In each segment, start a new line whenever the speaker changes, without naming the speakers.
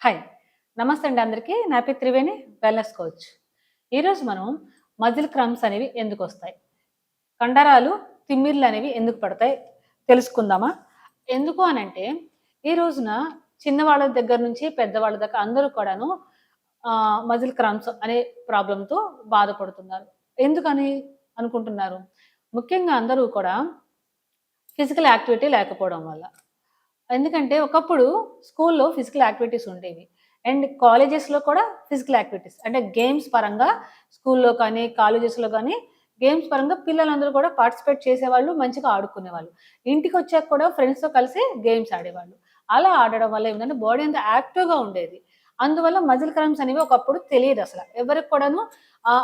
Hi! నమస్తే అండి అందరికీ. నా పేరు త్రివేణి, వెల్‌నెస్ కోచ్. ఈరోజు మనం మజిల్ క్రాంప్స్ అనేవి ఎందుకొస్తాయి? కండరాలు, తిమ్మిర్లనేవి ఎందుకు పడతాయి తెలుసుకుందామా? ఎందుకు అనంటే, ఈ రోజున చిన్నవాళ్ళ దగ్గర నుంచి పెద్దవాళ్ళ దాకా అందరూ కూడాను మజిల్ క్రాంప్స్ అనే ప్రాబ్లమ్‌తో బాధపడుతున్నారు. ఎందుకని అనుకుంటున్నారు? ముఖ్యంగా అందరూ కూడా ఫిజికల్ యాక్టివిటీ లేకపోవడం వల్ల. ఎందుకంటే ఒకప్పుడు స్కూల్లో ఫిజికల్ యాక్టివిటీస్ ఉండేవి. అండ్ కాలేజెస్‌లో కూడా ఫిజికల్ యాక్టివిటీస్. అంటే గేమ్స్ పరంగా స్కూల్లో కానీ, కాలేజెస్‌లో గానీ గేమ్స్ పరంగా పిల్లలందరూ కూడా పార్టిసిపేట్ చేసేవాళ్ళు, మంచిగా ఆడుకునేవాళ్ళు. ఇంటికొచ్చాక కూడా ఫ్రెండ్స్‌తో కలిసి గేమ్స్ ఆడేవాళ్ళు. అలా ఆడడం వల్ల ఏమైందంటే బాడీ అంతా యాక్టివ్‌గా ఉండేది. అందువల్ల మజిల్ క్రాంప్స్ అనేవి ఒకప్పుడు తెలీదసల. ఎవరికి కూడాను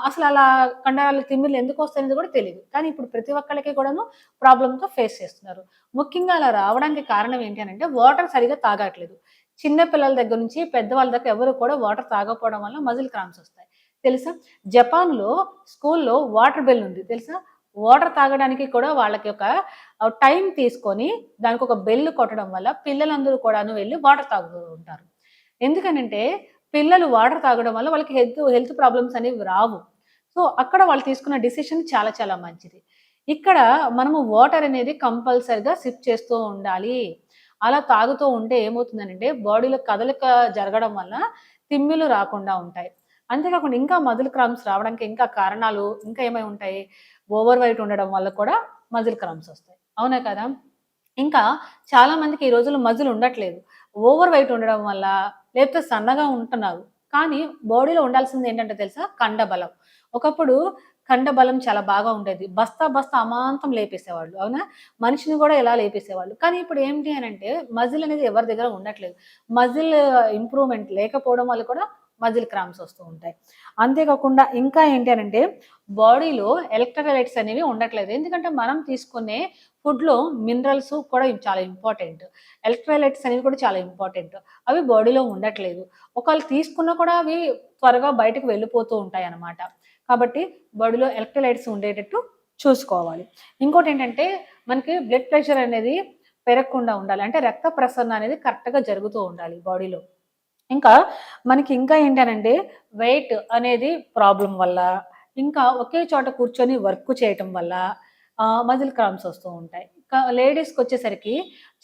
అసలలా కండరాలు, తిమ్మిర్లు ఎందుకొస్తాయనేది కూడా తెలీదు. కానీ ఇప్పుడు ప్రతి ఒక్కళ్ళకి కూడాను ప్రాబ్లమ్‌తో ఫేస్ చేస్తున్నారు. ముఖ్యంగా అలా రావడానికి కారణం ఏంటి అనంటే వాటర్ సరిగ్గా తాగట్లేదు. చిన్న పిల్లల దగ్గర నుంచి పెద్దవాళ్ళ దాకా ఎవరు కూడా వాటర్ తాగకపోవడం వల్ల మజిల్ క్రాంప్స్ ఒస్తాయి. తెలుసా? జపాన్‌లో స్కూల్‌లో వాటర్ బెల్ ఉంది తెలుసా? వాటర్ తాగడానికి కూడా వాళ్ళకి ఒక టైం తీసుకొని దానికొక బెల్ కొట్టడం వల్ల పిల్లలందరూ కూడాను వెళ్లి వాటర్ తాగుతూ ఉంటారు. ఎందుకనంటే పిల్లలు వాటర్ తాగడం వల్ల వాళ్ళకి హెల్త్ ప్రాబ్లమ్స్ అనేవి రావు. సో, అక్కడ వాళ్ళు తీసుకున్న డిసిషన్ చాలా చాలా మంచిది. ఇక్కడ మనము వాటర్ అనేది కంపల్సరీగా సిప్ చేస్తూ ఉండాలి. అలా తాగుతూ ఉంటే ఏమవుతుందనంటే బాడీలో కదలిక జరగడం వల్ల తిమ్మిర్లు రాకుండా ఉంటాయి. అంతేకాకుండా ఇంకా మజిల్ క్రాంప్స్ రావడానికి ఇంకా కారణాలు ఇంకా ఏమై ఉంటాయి? ఓవర్ వెయిట్ ఉండడం వల్ల కూడా మజిల్ క్రాంప్స్ ఒస్తాయి. అవునా కదా? ఇంకా చాలా మందికి ఈ రోజుల్లో మజిల్ ఉండట్లేదు. ఓవర్ వెయిట్ ఉండడం వల్ల, లేకపోతే సన్నగా ఉంటున్నారు. కానీ బాడీలో ఉండాల్సింది ఏంటంటే తెలుసా? కండబలం. ఒకప్పుడు కండబలం చాలా బాగా ఉండేది. బస్తా బస్తా అమాంతం లేపేసేవాళ్ళు. అవునా? మనిషిని గూడా ఇలా లేపేసేవాళ్ళు. కానీ ఇప్పుడు ఏంటి అనంటే మజిల్ అనేది ఎవరి దగ్గర ఉండట్లేదు. మజిల్ ఇంప్రూవ్‌మెంట్ లేకపోవడం వల్ల కూడా మజిల్ క్రాంప్స్ వస్తూ ఉంటాయి. అంతేకాకుండా ఇంకా ఏంటి అనంటే బాడీలో ఎలక్ట్రోలైట్స్ అనేవి ఉండట్లేదు. ఎందుకంటే మనం తీసుకునే ఫుడ్‌లో మినరల్స్ కూడా చాలా ఇంపార్టెంట్. ఎలక్ట్రోలైట్స్ అనేవి కూడా చాలా ఇంపార్టెంట్. అవి బాడీలో ఉండట్లేదు. ఒకవేళ తీసుకున్నా కూడా అవి త్వరగా బయటకు వెళ్ళిపోతూ ఉంటాయన్నమాట. కాబట్టి బాడీలో ఎలక్ట్రోలైట్స్ ఉండేటట్టు చూసుకోవాలి. ఇంకోటేంటంటే మనకి బ్లడ్ ప్రెషర్ అనేది పెరగకుండా ఉండాలి. అంటే రక్త ప్రసరణ అనేది కరెక్ట్‌గా జరుగుతూ ఉండాలి బాడీలో. ఇంకా మనకి ఇంకా ఏంటనంటే వెయిట్ అనేది ప్రాబ్లమ్ వల్ల, ఇంకా ఒకే చోట కూర్చొని వర్క్ చేయటం వల్ల మజిల్ క్రాంప్స్ వస్తూ ఉంటాయి. లేడీస్‌కొచ్చేసరికి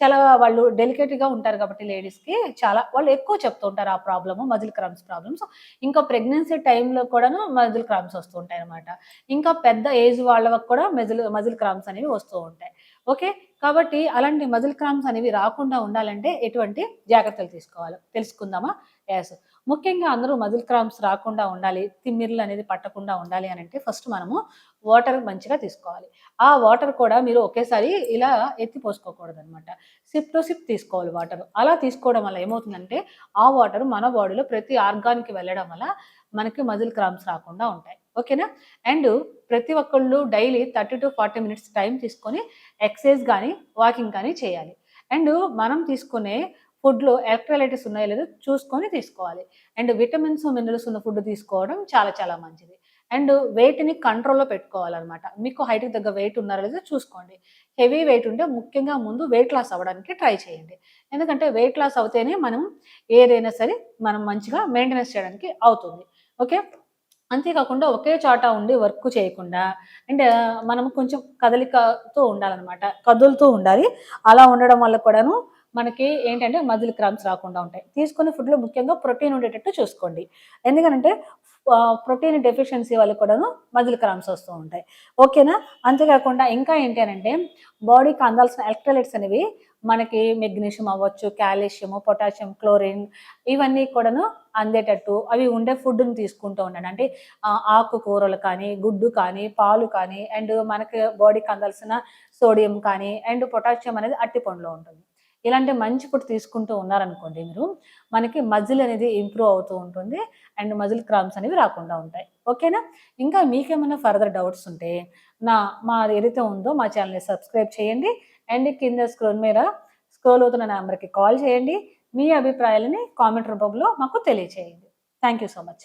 చాలా వాళ్ళు డెలికేట్‌గా ఉంటారు కాబట్టి లేడీస్‌కి చాలా వాళ్ళు ఎక్కువ చెప్తూ ఉంటారు ఆ మజిల్ క్రాంప్స్ ప్రాబ్లమ్స్. ఇంకా ప్రెగ్నెన్సీ టైమ్‌లో కూడాను మజిల్ క్రాంప్స్ వస్తూ ఉంటాయన్నమాట. ఇంకా పెద్ద ఏజ్ వాళ్ళకి కూడా మజిల్ క్రాంప్స్ అనేవి వస్తూ ఉంటాయి. ఓకే. కాబట్టి అలాంటి మజిల్ క్రాంప్స్ అనేవి రాకుండా ఉండాలంటే ఎటువంటి జాగ్రత్తలు తీసుకోవాలో తెలుసుకుందామా? యెస్. ముఖ్యంగా అందరూ మజిల్ క్రాంప్స్ రాకుండా ఉండాలి. తిమ్మిర్లు అనేది పట్టకుండా ఉండాలి అనంటే ఫస్ట్ మనము వాటర్ మంచిగా తీసుకోవాలి. ఆ వాటర్ కూడా మీరు ఒకేసారి ఇలా ఎత్తి పోసుకోకూడదనమాట. సిప్ టు సిప్ తీసుకోవాలి వాటర్. అలా తీసుకోవడం వల్ల ఏమవుతుందంటే ఆ వాటర్ మన బాడీలో ప్రతి ఆర్గాన్‌కి వెళ్ళడం వల్ల మనకి మజిల్ క్రాంప్స్ రాకుండా ఉంటాయి. ఓకేనా? అండ్ ప్రతి ఒక్కళ్ళు డైలీ 30-40 మినిట్స్ టైం తీసుకొని ఎక్సర్సైజ్ గాని, వాకింగ్ కానీ చేయాలి. అండ్ మనం తీసుకునే ఫుడ్‌లో ఎలక్ట్రోలైట్స్ ఉన్నాయో లేదో చూసుకొని తీసుకోవాలి. అండ్ విటమిన్స్, మినరల్స్ ఉన్న ఫుడ్ తీసుకోవడం చాలా చాలా మంచిది. అండ్ వెయిట్‌ని కంట్రోల్‌లో పెట్టుకోవాలనమాట. మీకు హైట్‌కి తగ్గ వెయిట్ ఉన్నారో లేదో చూసుకోండి. హెవీ వెయిట్ ఉంటే ముఖ్యంగా ముందు వెయిట్ లాస్ అవ్వడానికి ట్రై చేయండి. ఎందుకంటే వెయిట్ లాస్ అవుతేనే మనం ఏదైనా సరే మనం మంచిగా మెయింటెనెన్స్ చేయడానికి అవుతుంది. ఓకే. అంతేకాకుండా ఒకే చోట ఉండి వర్క్ చేయకుండా అండ్ మనం కొంచెం కదలికతో ఉండాలనమాట. కదులుతూ ఉండాలి. అలా ఉండడం వల్ల కూడాను మనకి ఏంటంటే మజిల్ క్రాంప్స్ రాకుండా ఉంటాయి. తీసుకునే ఫుడ్‌లో ముఖ్యంగా ప్రోటీన్ ఉండేటట్టు చూసుకోండి. ఎందుకనంటే ప్రోటీన్ డెఫిషియన్సీ వల్ల కూడాను మజిల్ క్రాంప్స్ వస్తూ ఉంటాయి. ఓకేనా? అంతేకాకుండా ఇంకా ఏంటి అనంటే బాడీకి అందాల్సిన ఎలక్ట్రోలైట్స్ అనేవి మనకి మెగ్నీషియం అవ్వచ్చు, కాల్షియం, పొటాషియం, క్లోరిన్ ఇవన్నీ కూడాను అందేటట్టు అవి ఉండే ఫుడ్‌ని తీసుకుంటూ ఉండండి. అంటే ఆకుకూరలు కానీ, గుడ్డు కానీ, పాలు కానీ అండ్ మనకి బాడీకి అందాల్సిన సోడియం కానీ అండ్ పొటాషియం అనేది అరటిపండులో ఉంటుంది. ఇలాంటి మంచి ఫుడ్ తీసుకుంటూ ఉన్నారనుకోండి మీరు, మనకి మజిల్ అనేది ఇంప్రూవ్ అవుతూ ఉంటుంది. అండ్ మజిల్ క్రాంప్స్ అనేవి రాకుండా ఉంటాయి. ఓకేనా? ఇంకా మీకేమైనా ఫర్దర్ డౌట్స్ ఉంటే మాది ఏదైతే ఉందో మా ఛానెల్‌ని సబ్స్క్రైబ్ చేయండి. అండ్ కింద స్క్రోల్ అవుతున్న నంబర్‌కి కాల్ చేయండి. మీ అభిప్రాయాలని కామెంట్ రూపంలో మాకు తెలియచేయండి. Thank you so much.